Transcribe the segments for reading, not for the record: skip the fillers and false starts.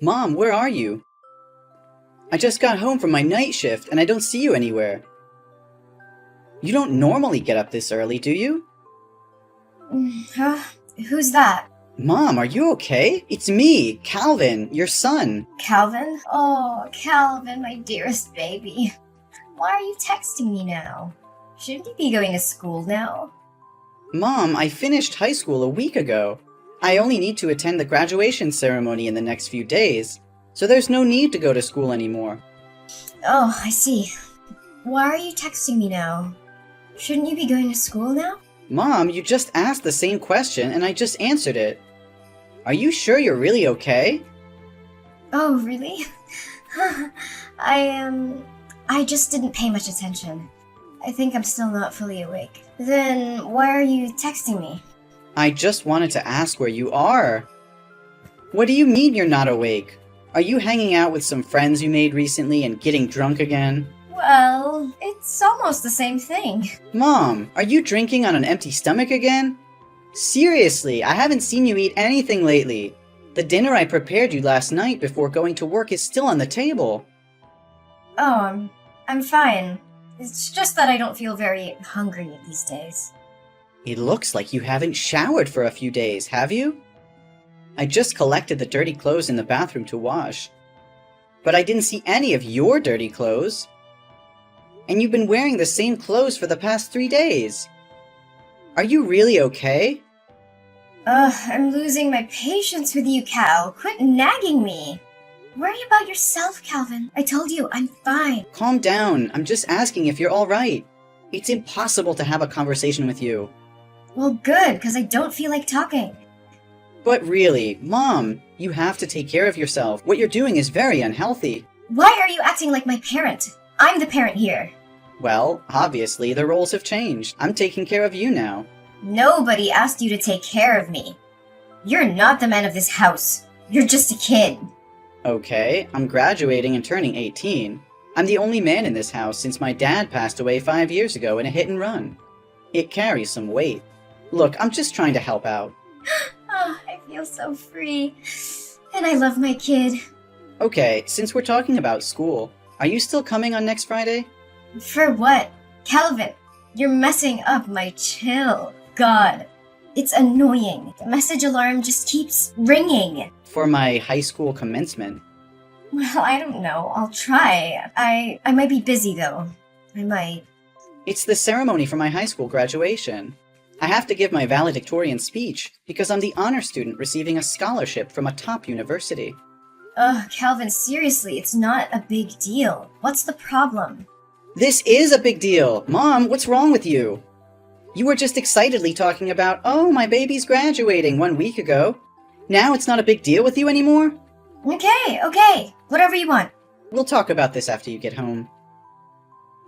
Mom, where are you? I just got home from my night shift and I don't see you anywhere. You don't normally get up this early, do you? Huh? Who's that? Mom, are you okay? It's me, Calvin, your son. Calvin? Oh, Calvin, my dearest baby. Why are you texting me now? Shouldn't you be going to school now? Mom, I finished high school a week ago. I only need to attend the graduation ceremony in the next few days, so there's no need to go to school anymore. Oh, I see. Why are you texting me now? Shouldn't you be going to school now? Mom, you just asked the same question and I just answered it. Are you sure you're really okay? Oh, really? I just didn't pay much attention. I think I'm still not fully awake. Then why are you texting me? I just wanted to ask where you are. What do you mean you're not awake? Are you hanging out with some friends you made recently and getting drunk again? Well, it's almost the same thing. Mom, are you drinking on an empty stomach again? Seriously, I haven't seen you eat anything lately. The dinner I prepared you last night before going to work is still on the table. Oh, I'm fine. It's just that I don't feel very hungry these days. It looks like you haven't showered for a few days, have you? I just collected the dirty clothes in the bathroom to wash. But I didn't see any of your dirty clothes. And you've been wearing the same clothes for the past 3 days. Are you really okay? I'm losing my patience with you, Cal. Quit nagging me. Worry about yourself, Calvin. I told you, I'm fine. Calm down. I'm just asking if you're alright. It's impossible to have a conversation with you. Well, good, because I don't feel like talking. But really, Mom, you have to take care of yourself. What you're doing is very unhealthy. Why are you acting like my parent? I'm the parent here. Well, obviously, the roles have changed. I'm taking care of you now. Nobody asked you to take care of me. You're not the man of this house. You're just a kid. Okay, I'm graduating and turning 18. I'm the only man in this house since my dad passed away 5 years ago in a hit and run. It carries some weight. Look, I'm just trying to help out. Oh, I feel so free. And I love my kid. Okay, since we're talking about school, are you still coming on next Friday? For what? Calvin, you're messing up my chill. God, it's annoying. The message alarm just keeps ringing. For my high school commencement. Well, I don't know. I'll try. I might be busy, though. I might. It's the ceremony for my high school graduation. I have to give my valedictorian speech because I'm the honor student receiving a scholarship from a top university. Ugh, Calvin, seriously, it's not a big deal. What's the problem? This is a big deal! Mom, what's wrong with you? You were just excitedly talking about, oh, my baby's graduating 1 week ago. Now it's not a big deal with you anymore? Okay. Whatever you want. We'll talk about this after you get home.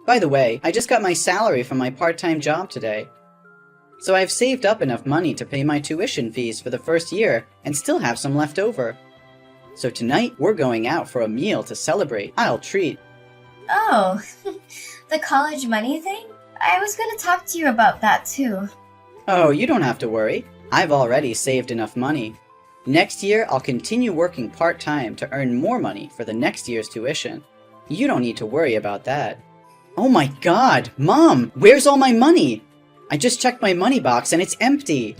By the way, I just got my salary from my part-time job today. So I've saved up enough money to pay my tuition fees for the first year and still have some left over. So tonight, we're going out for a meal to celebrate. I'll treat. Oh, the college money thing? I was gonna talk to you about that too. Oh, you don't have to worry. I've already saved enough money. Next year, I'll continue working part-time to earn more money for the next year's tuition. You don't need to worry about that. Oh my god! Mom! Where's all my money? I just checked my money box and it's empty.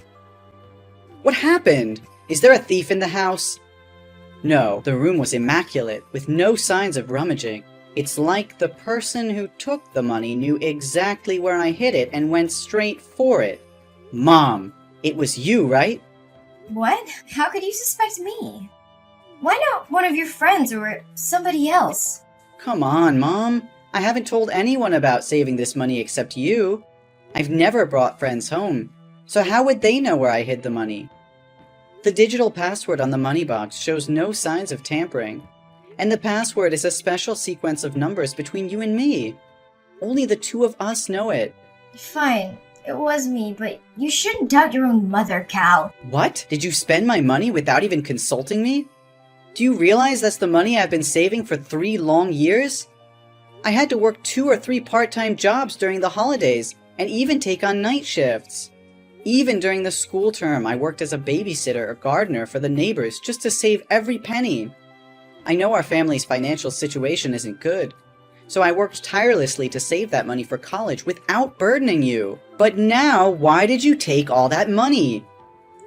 What happened? Is there a thief in the house? No, the room was immaculate, with no signs of rummaging. It's like the person who took the money knew exactly where I hid it and went straight for it. Mom, it was you, right? What? How could you suspect me? Why not one of your friends or somebody else? Come on, Mom. I haven't told anyone about saving this money except you. I've never brought friends home, so how would they know where I hid the money? The digital password on the money box shows no signs of tampering, and the password is a special sequence of numbers between you and me. Only the two of us know it. Fine, it was me, but you shouldn't doubt your own mother, Cal. What? Did you spend my money without even consulting me? Do you realize that's the money I've been saving for 3 long years? I had to work 2 or 3 part-time jobs during the holidays, and even take on night shifts. Even during the school term, I worked as a babysitter or gardener for the neighbors just to save every penny. I know our family's financial situation isn't good, so I worked tirelessly to save that money for college without burdening you. But now, why did you take all that money?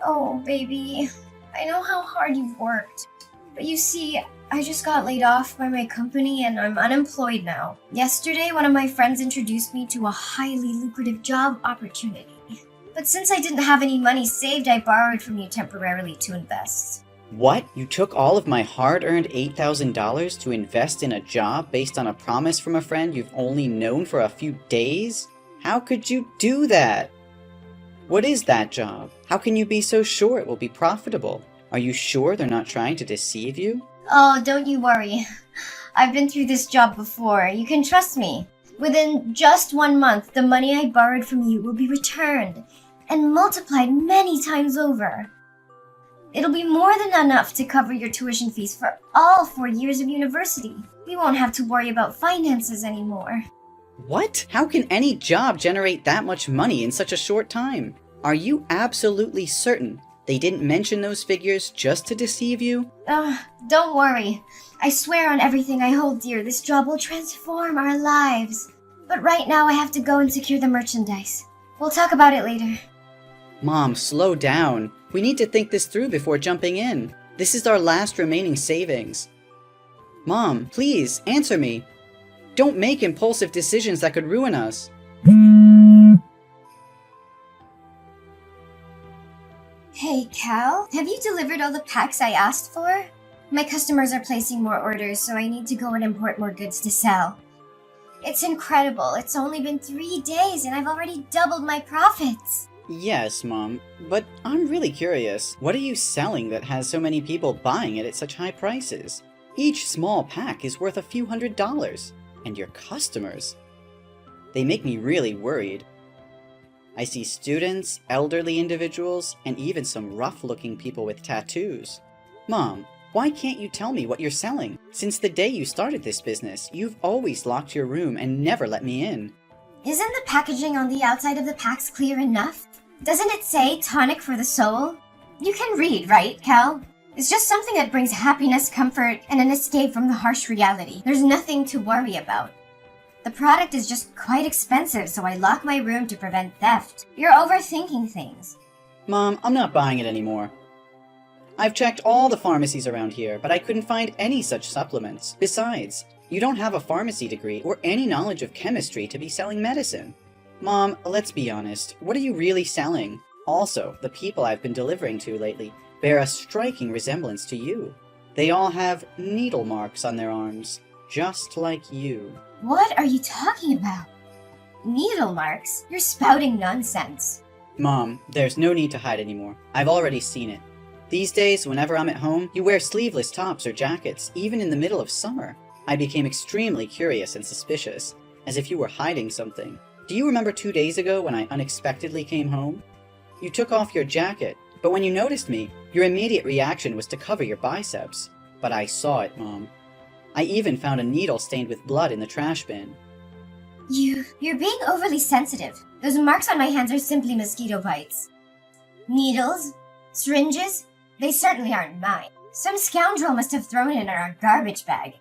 Oh, baby. I know how hard you've worked. But you see, I just got laid off by my company and I'm unemployed now. Yesterday, one of my friends introduced me to a highly lucrative job opportunity. But since I didn't have any money saved, I borrowed from you temporarily to invest. What? You took all of my hard-earned $8,000 to invest in a job based on a promise from a friend you've only known for a few days? How could you do that? What is that job? How can you be so sure it will be profitable? Are you sure they're not trying to deceive you? Oh, don't you worry. I've been through this job before. You can trust me. Within just 1 month, the money I borrowed from you will be returned and multiplied many times over. It'll be more than enough to cover your tuition fees for all 4 years of university. We won't have to worry about finances anymore. What? How can any job generate that much money in such a short time? Are you absolutely certain they didn't mention those figures just to deceive you? Don't worry. I swear on everything I hold dear, this job will transform our lives. But right now I have to go and secure the merchandise. We'll talk about it later. Mom, slow down. We need to think this through before jumping in. This is our last remaining savings. Mom, please, answer me. Don't make impulsive decisions that could ruin us. Hey, Cal, have you delivered all the packs I asked for? My customers are placing more orders, so I need to go and import more goods to sell. It's incredible. It's only been 3 days and I've already doubled my profits. Yes, Mom, but I'm really curious. What are you selling that has so many people buying it at such high prices? Each small pack is worth a few $100s. And your customers, they make me really worried. I see students, elderly individuals, and even some rough-looking people with tattoos. Mom, why can't you tell me what you're selling? Since the day you started this business, you've always locked your room and never let me in. Isn't the packaging on the outside of the packs clear enough? Doesn't it say tonic for the soul? You can read, right, Cal? It's just something that brings happiness, comfort, and an escape from the harsh reality. There's nothing to worry about. The product is just quite expensive, so I lock my room to prevent theft. You're overthinking things. Mom, I'm not buying it anymore. I've checked all the pharmacies around here, but I couldn't find any such supplements. Besides, you don't have a pharmacy degree or any knowledge of chemistry to be selling medicine. Mom, let's be honest. What are you really selling? Also, the people I've been delivering to lately bear a striking resemblance to you. They all have needle marks on their arms, just like you. What are you talking about? Needle marks? You're spouting nonsense. Mom, there's no need to hide anymore. I've already seen it. These days, whenever I'm at home, you wear sleeveless tops or jackets, even in the middle of summer. I became extremely curious and suspicious, as if you were hiding something. Do you remember 2 days ago when I unexpectedly came home? You took off your jacket, but when you noticed me, your immediate reaction was to cover your biceps. But I saw it, Mom. I even found a needle stained with blood in the trash bin. You're being overly sensitive. Those marks on my hands are simply mosquito bites. Needles? Syringes? They certainly aren't mine. Some scoundrel must have thrown it in our garbage bag.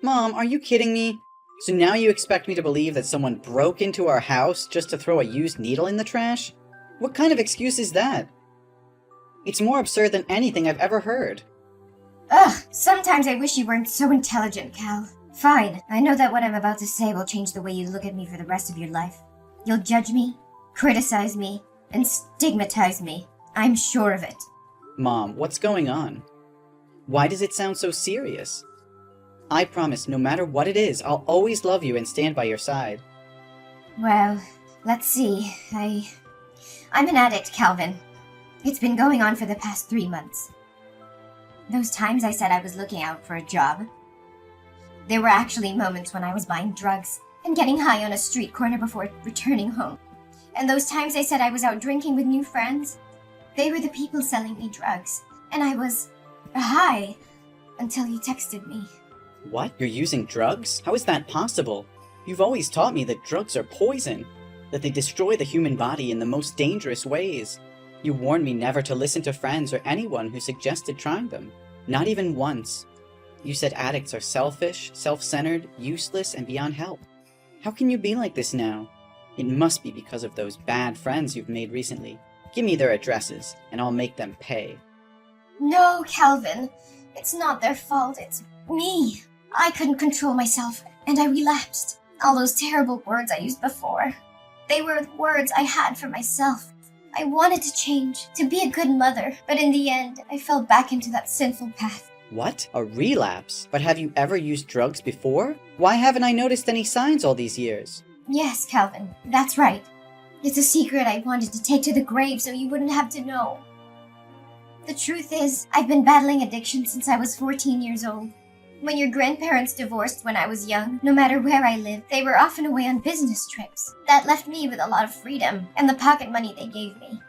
Mom, are you kidding me? So now you expect me to believe that someone broke into our house just to throw a used needle in the trash? What kind of excuse is that? It's more absurd than anything I've ever heard. Ugh, sometimes I wish you weren't so intelligent, Cal. Fine, I know that what I'm about to say will change the way you look at me for the rest of your life. You'll judge me, criticize me, and stigmatize me. I'm sure of it. Mom, what's going on? Why does it sound so serious? I promise no matter what it is, I'll always love you and stand by your side. Well, let's see. I'm an addict, Calvin. It's been going on for the past 3 months. Those times I said I was looking out for a job, there were actually moments when I was buying drugs and getting high on a street corner before returning home. And those times I said I was out drinking with new friends, they were the people selling me drugs. And I was high until you texted me. What? You're using drugs? How is that possible? You've always taught me that drugs are poison, that they destroy the human body in the most dangerous ways. You warned me never to listen to friends or anyone who suggested trying them. Not even once. You said addicts are selfish, self-centered, useless, and beyond help. How can you be like this now? It must be because of those bad friends you've made recently. Give me their addresses, and I'll make them pay. No, Calvin. It's not their fault, it's me. I couldn't control myself, and I relapsed. All those terrible words I used before. They were words I had for myself. I wanted to change, to be a good mother, but in the end, I fell back into that sinful path. What? A relapse? But have you ever used drugs before? Why haven't I noticed any signs all these years? Yes, Calvin, that's right. It's a secret I wanted to take to the grave so you wouldn't have to know. The truth is, I've been battling addiction since I was 14 years old. When your grandparents divorced when I was young, no matter where I lived, they were often away on business trips. That left me with a lot of freedom and the pocket money they gave me.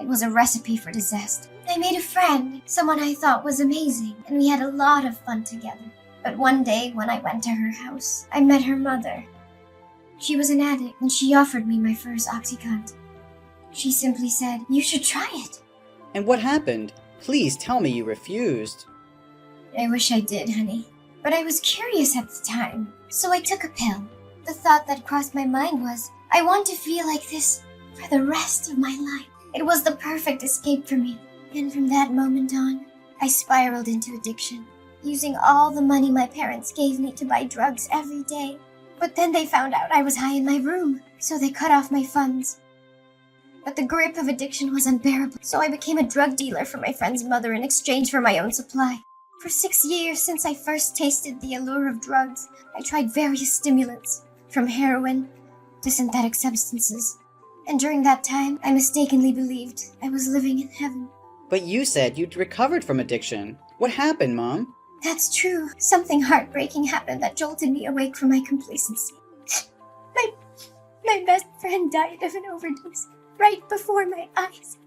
It was a recipe for disaster. I made a friend, someone I thought was amazing, and we had a lot of fun together. But one day, when I went to her house, I met her mother. She was an addict, and she offered me my first Oxycontin. She simply said, "You should try it." And what happened? Please tell me you refused. I wish I did, honey. But I was curious at the time, so I took a pill. The thought that crossed my mind was, I want to feel like this for the rest of my life. It was the perfect escape for me. And from that moment on, I spiraled into addiction, using all the money my parents gave me to buy drugs every day. But then they found out I was high in my room, so they cut off my funds. But the grip of addiction was unbearable, so I became a drug dealer for my friend's mother in exchange for my own supply. For 6 years since I first tasted the allure of drugs, I tried various stimulants, from heroin to synthetic substances. And during that time, I mistakenly believed I was living in heaven. But you said you'd recovered from addiction. What happened, Mom? That's true. Something heartbreaking happened that jolted me awake from my complacency. My best friend died of an overdose right before my eyes,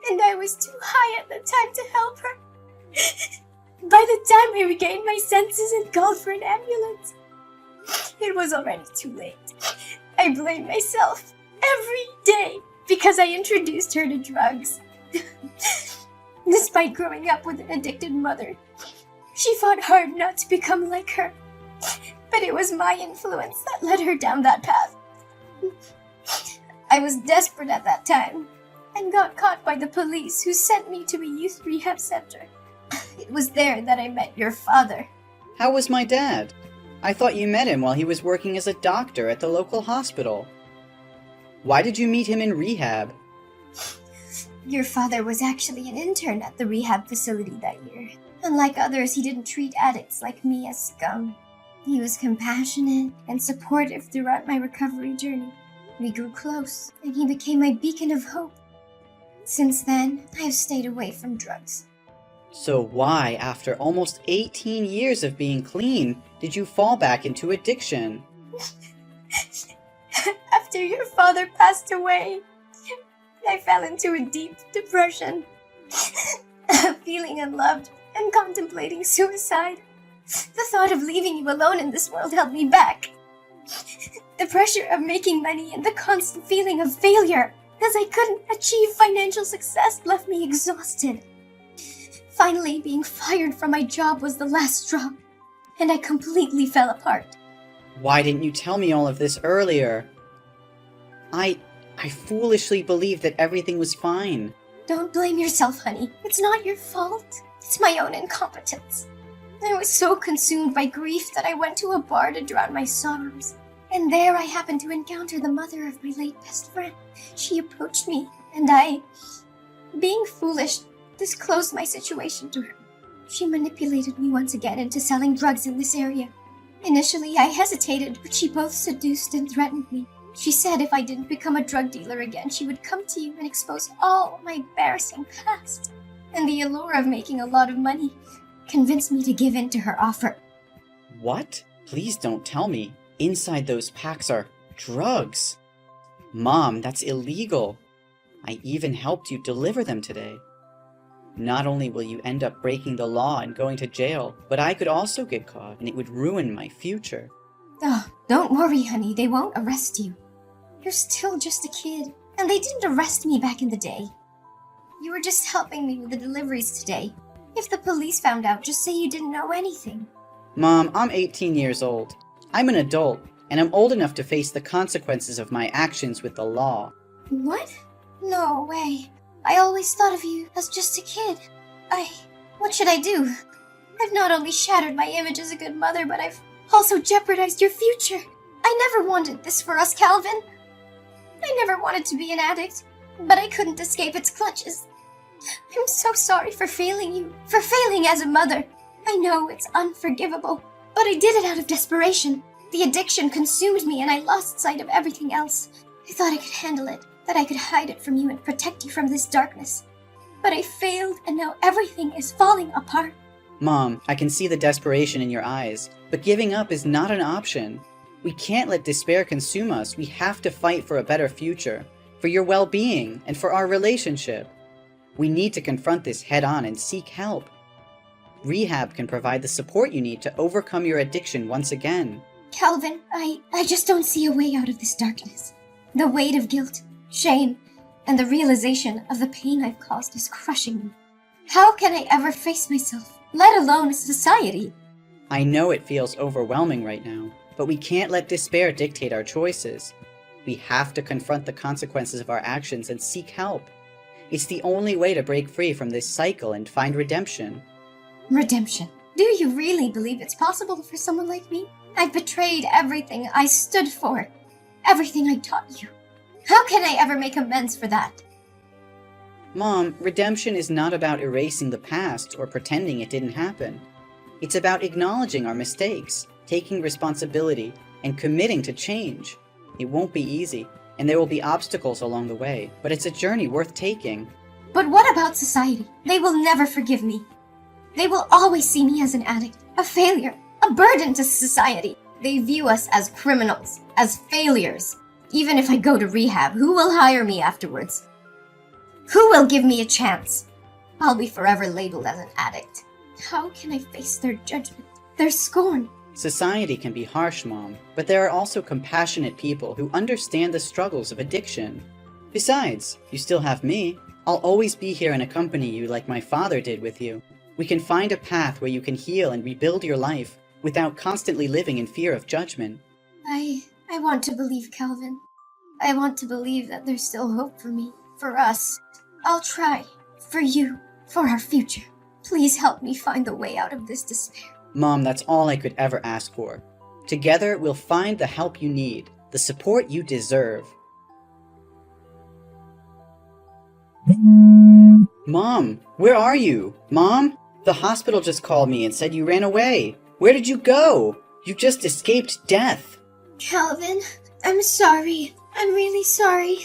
and I was too high at the time to help her. By the time I regained my senses and called for an ambulance, it was already too late. I blame myself every day because I introduced her to drugs. Despite growing up with an addicted mother, she fought hard not to become like her. But it was my influence that led her down that path. I was desperate at that time and got caught by the police, who sent me to a youth rehab center. It was there that I met your father. How was my dad? I thought you met him while he was working as a doctor at the local hospital. Why did you meet him in rehab? Your father was actually an intern at the rehab facility that year. Unlike others, he didn't treat addicts like me as scum. He was compassionate and supportive throughout my recovery journey. We grew close, and he became my beacon of hope. Since then, I have stayed away from drugs. So why, after almost 18 years of being clean, did you fall back into addiction? After your father passed away, I fell into a deep depression, feeling unloved and contemplating suicide. The thought of leaving you alone in this world held me back. The pressure of making money and the constant feeling of failure as I couldn't achieve financial success left me exhausted. Finally, being fired from my job was the last straw, and I completely fell apart. Why didn't you tell me all of this earlier? I foolishly believed that everything was fine. Don't blame yourself, honey. It's not your fault. It's my own incompetence. I was so consumed by grief that I went to a bar to drown my sorrows. And there I happened to encounter the mother of my late best friend. She approached me, and I, being foolish, disclosed my situation to her. She manipulated me once again into selling drugs in this area. Initially, I hesitated, but she both seduced and threatened me. She said if I didn't become a drug dealer again, she would come to you and expose all my embarrassing past. And the allure of making a lot of money convinced me to give in to her offer. What? Please don't tell me. Inside those packs are drugs. Mom, that's illegal. I even helped you deliver them today. Not only will you end up breaking the law and going to jail, but I could also get caught, and it would ruin my future. Oh, don't worry, honey. They won't arrest you. You're still just a kid, and they didn't arrest me back in the day. You were just helping me with the deliveries today. If the police found out, just say you didn't know anything. Mom, I'm 18 years old. I'm an adult, and I'm old enough to face the consequences of my actions with the law. What? No way. I always thought of you as just a kid. What should I do? I've not only shattered my image as a good mother, but I've also jeopardized your future. I never wanted this for us, Calvin. I never wanted to be an addict, but I couldn't escape its clutches. I'm so sorry for failing you, for failing as a mother. I know it's unforgivable, but I did it out of desperation. The addiction consumed me and I lost sight of everything else. I thought I could handle it, that I could hide it from you and protect you from this darkness. But I failed and now everything is falling apart. Mom, I can see the desperation in your eyes, but giving up is not an option. We can't let despair consume us. We have to fight for a better future, for your well-being, and for our relationship. We need to confront this head-on and seek help. Rehab can provide the support you need to overcome your addiction once again. Calvin, I just don't see a way out of this darkness. The weight of guilt, shame, and the realization of the pain I've caused is crushing me. How can I ever face myself, let alone society? I know it feels overwhelming right now, but we can't let despair dictate our choices. We have to confront the consequences of our actions and seek help. It's the only way to break free from this cycle and find redemption. Redemption? Do you really believe it's possible for someone like me? I've betrayed everything I stood for, everything I taught you. How can I ever make amends for that? Mom, redemption is not about erasing the past or pretending it didn't happen. It's about acknowledging our mistakes, taking responsibility, and committing to change. It won't be easy, and there will be obstacles along the way, but it's a journey worth taking. But what about society? They will never forgive me. They will always see me as an addict, a failure, a burden to society. They view us as criminals, as failures. Even if I go to rehab, who will hire me afterwards? Who will give me a chance? I'll be forever labeled as an addict. How can I face their judgment, their scorn? Society can be harsh, Mom, but there are also compassionate people who understand the struggles of addiction. Besides, you still have me. I'll always be here and accompany you like my father did with you. We can find a path where you can heal and rebuild your life without constantly living in fear of judgment. I want to believe, Calvin. I want to believe that there's still hope for me, for us. I'll try. For you. For our future. Please help me find the way out of this despair. Mom, that's all I could ever ask for. Together, we'll find the help you need, the support you deserve. Mom, where are you? Mom? The hospital just called me and said you ran away. Where did you go? You just escaped death. Calvin, I'm sorry. I'm really sorry.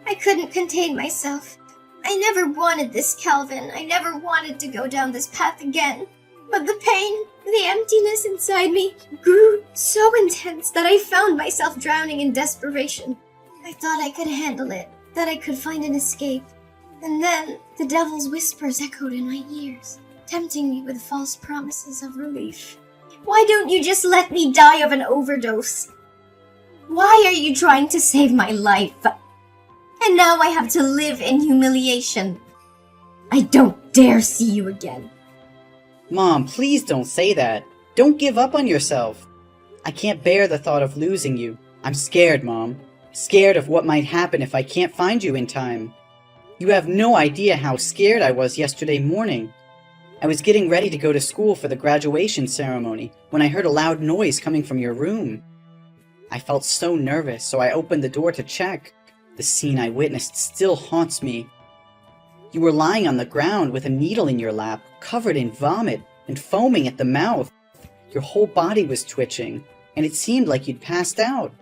I couldn't contain myself. I never wanted this, Calvin. I never wanted to go down this path again. But the pain, the emptiness inside me grew so intense that I found myself drowning in desperation. I thought I could handle it, that I could find an escape. And then the devil's whispers echoed in my ears, tempting me with false promises of relief. Why don't you just let me die of an overdose? Why are you trying to save my life? And now I have to live in humiliation. I don't dare see you again. Mom, please don't say that. Don't give up on yourself. I can't bear the thought of losing you. I'm scared, Mom. Scared of what might happen if I can't find you in time. You have no idea how scared I was yesterday morning. I was getting ready to go to school for the graduation ceremony when I heard a loud noise coming from your room. I felt so nervous, so I opened the door to check. The scene I witnessed still haunts me. You were lying on the ground with a needle in your lap, covered in vomit and foaming at the mouth. Your whole body was twitching, and it seemed like you'd passed out.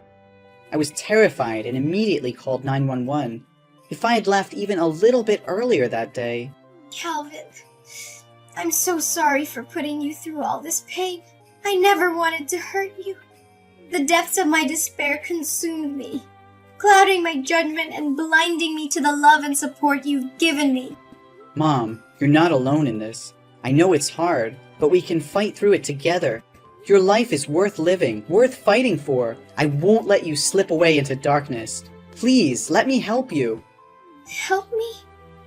I was terrified and immediately called 911. If I had left even a little bit earlier that day... Calvin, I'm so sorry for putting you through all this pain. I never wanted to hurt you. The depths of my despair consumed me, clouding my judgment and blinding me to the love and support you've given me. Mom, you're not alone in this. I know it's hard, but we can fight through it together. Your life is worth living, worth fighting for. I won't let you slip away into darkness. Please, let me help you. Help me?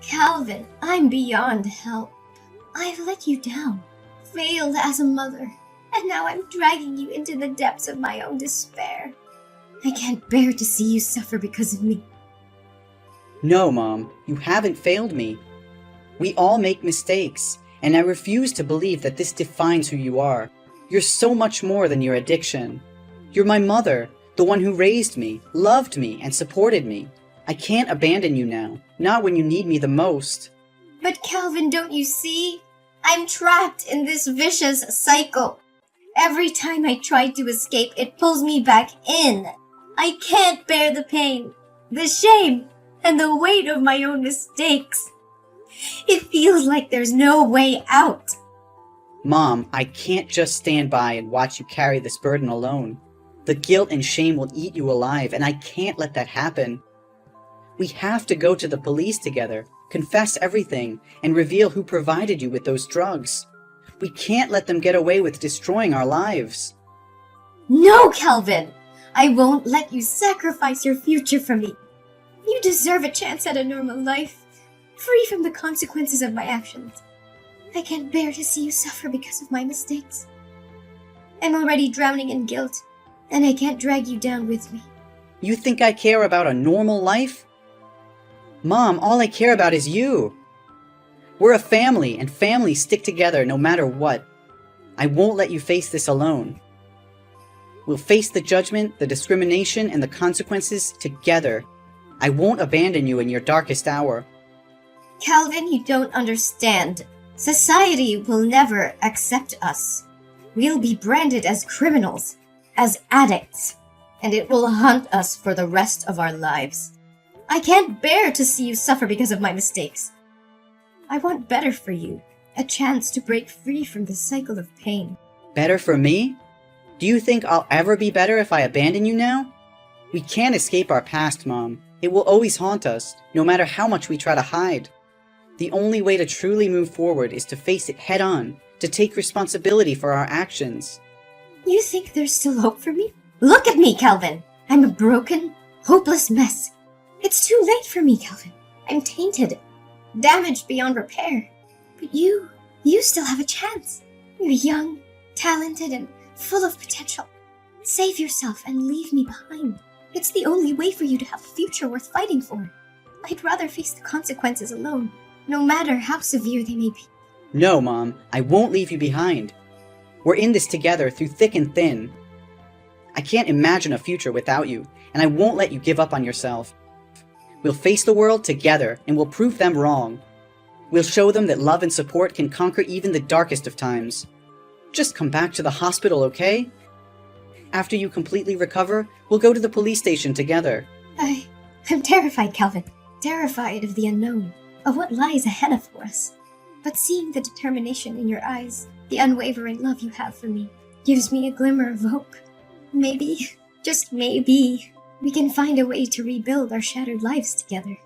Calvin, I'm beyond help. I've let you down, failed as a mother, and now I'm dragging you into the depths of my own despair. I can't bear to see you suffer because of me. No, Mom, you haven't failed me. We all make mistakes, and I refuse to believe that this defines who you are. You're so much more than your addiction. You're my mother, the one who raised me, loved me, and supported me. I can't abandon you now, not when you need me the most. But Calvin, don't you see? I'm trapped in this vicious cycle. Every time I try to escape, it pulls me back in. I can't bear the pain, the shame, and the weight of my own mistakes. It feels like there's no way out. Mom, I can't just stand by and watch you carry this burden alone. The guilt and shame will eat you alive, and I can't let that happen. We have to go to the police together, confess everything, and reveal who provided you with those drugs. We can't let them get away with destroying our lives. No, Calvin! I won't let you sacrifice your future for me. You deserve a chance at a normal life, free from the consequences of my actions. I can't bear to see you suffer because of my mistakes. I'm already drowning in guilt, and I can't drag you down with me. You think I care about a normal life? Mom, all I care about is you. We're a family, and families stick together no matter what. I won't let you face this alone. We'll face the judgment, the discrimination, and the consequences together. I won't abandon you in your darkest hour. Calvin, you don't understand. Society will never accept us. We'll be branded as criminals, as addicts, and it will haunt us for the rest of our lives. I can't bear to see you suffer because of my mistakes. I want better for you, a chance to break free from the cycle of pain. Better for me? Do you think I'll ever be better if I abandon you now? We can't escape our past, Mom. It will always haunt us, no matter how much we try to hide. The only way to truly move forward is to face it head on, to take responsibility for our actions. You think there's still hope for me? Look at me, Calvin! I'm a broken, hopeless mess. It's too late for me, Calvin. I'm tainted, damaged beyond repair. But you still have a chance. You're young, talented, and full of potential. Save yourself and leave me behind. It's the only way for you to have a future worth fighting for. I'd rather face the consequences alone, no matter how severe they may be. No, Mom, I won't leave you behind. We're in this together through thick and thin. I can't imagine a future without you, and I won't let you give up on yourself. We'll face the world together, and we'll prove them wrong. We'll show them that love and support can conquer even the darkest of times. Just come back to the hospital, okay? After you completely recover, we'll go to the police station together. I'm terrified, Calvin. Terrified of the unknown, of what lies ahead of us. But seeing the determination in your eyes, the unwavering love you have for me, gives me a glimmer of hope. Maybe, just maybe, we can find a way to rebuild our shattered lives together.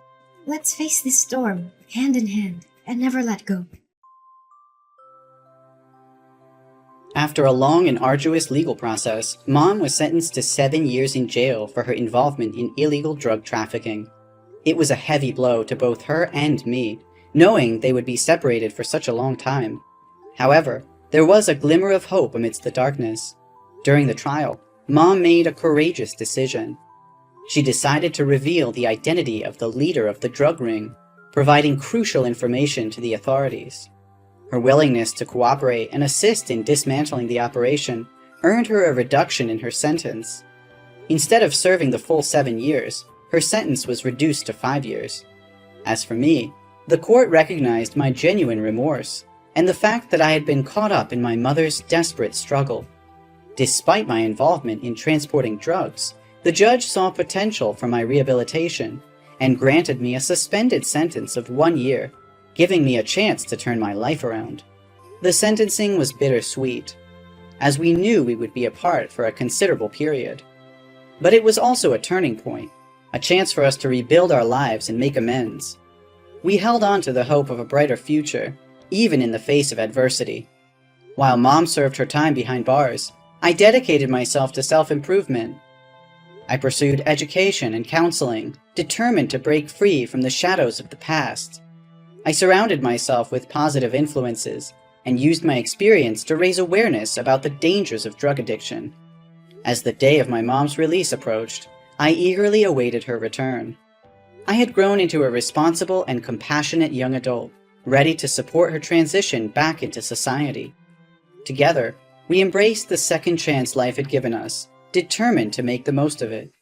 Let's face this storm, hand in hand, and never let go. After a long and arduous legal process, Mom was sentenced to 7 years in jail for her involvement in illegal drug trafficking. It was a heavy blow to both her and me, knowing they would be separated for such a long time. However, there was a glimmer of hope amidst the darkness. During the trial, Mom made a courageous decision. She decided to reveal the identity of the leader of the drug ring, providing crucial information to the authorities. Her willingness to cooperate and assist in dismantling the operation earned her a reduction in her sentence. Instead of serving the full 7 years, her sentence was reduced to 5 years. As for me, the court recognized my genuine remorse, and the fact that I had been caught up in my mother's desperate struggle. Despite my involvement in transporting drugs, the judge saw potential for my rehabilitation, and granted me a suspended sentence of 1 year, giving me a chance to turn my life around. The sentencing was bittersweet, as we knew we would be apart for a considerable period. But it was also a turning point, a chance for us to rebuild our lives and make amends. We held on to the hope of a brighter future, even in the face of adversity. While Mom served her time behind bars, I dedicated myself to self-improvement. I pursued education and counseling, determined to break free from the shadows of the past. I surrounded myself with positive influences and used my experience to raise awareness about the dangers of drug addiction. As the day of my mom's release approached, I eagerly awaited her return. I had grown into a responsible and compassionate young adult, ready to support her transition back into society. Together, we embraced the second chance life had given us, determined to make the most of it.